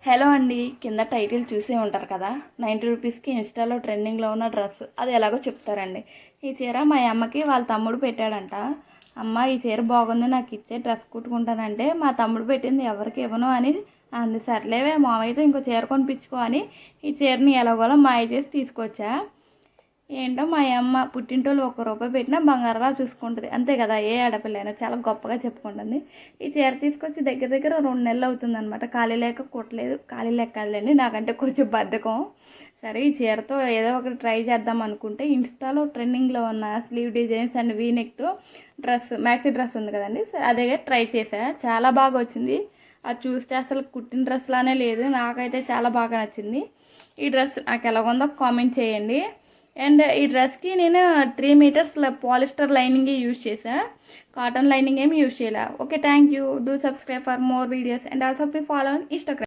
Hello అండి. కింద title చూసే ఉంటారు కదా, 90 రూపీస్కి ఇన్స్టాలో ట్రెండింగ్లో ఉన్న డ్రెస్ అది ఎలాగో చెప్తారండి. ఈ చీర మా అమ్మకి వాళ్ళ తమ్ముడు పెట్టాడంట. అమ్మ ఈ చీర బాగుంది, నాకు ఇచ్చే డ్రెస్ కుట్టుకుంటానంటే మా తమ్ముడు పెట్టింది ఎవరికి ఇవ్వను అని అంది. సర్లేవే మావైతే ఇంకో చీర కొనిపించుకో అని ఈ చీరని ఎలాగోలా మాయ చేసి తీసుకొచ్చా. ఏంటో మా అమ్మ పుట్టింటోళ్ళు ₹1 పెట్టినా బంగారంలా చూసుకుంటుంది, అంతే కదా. ఏ ఆడపిల్లైనా చాలా గొప్పగా చెప్పుకుంటుంది. ఈ చీర తీసుకొచ్చి దగ్గర దగ్గర 2 నెలలు అవుతుందన్నమాట. ఖాళీ లేక కుట్టలేదు. ఖాళీ లేకలేండి, నాకంటే కొంచెం బద్ధకం. సరే ఈ చీరతో ఏదో ఒకటి ట్రై చేద్దాం అనుకుంటే ఇన్స్టాలో ట్రెండింగ్లో ఉన్న స్లీవ్ డిజైన్స్ అండ్ వీనెక్తో డ్రెస్, మ్యాక్సీ డ్రెస్ ఉంది కదండి, అదే ట్రై చేశా. చాలా బాగా వచ్చింది. అది చూస్తే అసలు కుట్టిన డ్రెస్ లానే లేదు. నాకైతే చాలా బాగా నచ్చింది. ఈ డ్రెస్ నాకు ఎలాగుందో కామెంట్ చేయండి. అండ్ ఈ డ్రెస్కి నేను 3 మీటర్స్ పాలిస్టర్ లైనింగ్ యూజ్ చేసా, కాటన్ లైనింగ్ ఏమి యూజ్ చేయలే. Okay, thank you. Do subscribe for more videos and also be follow on Instagram.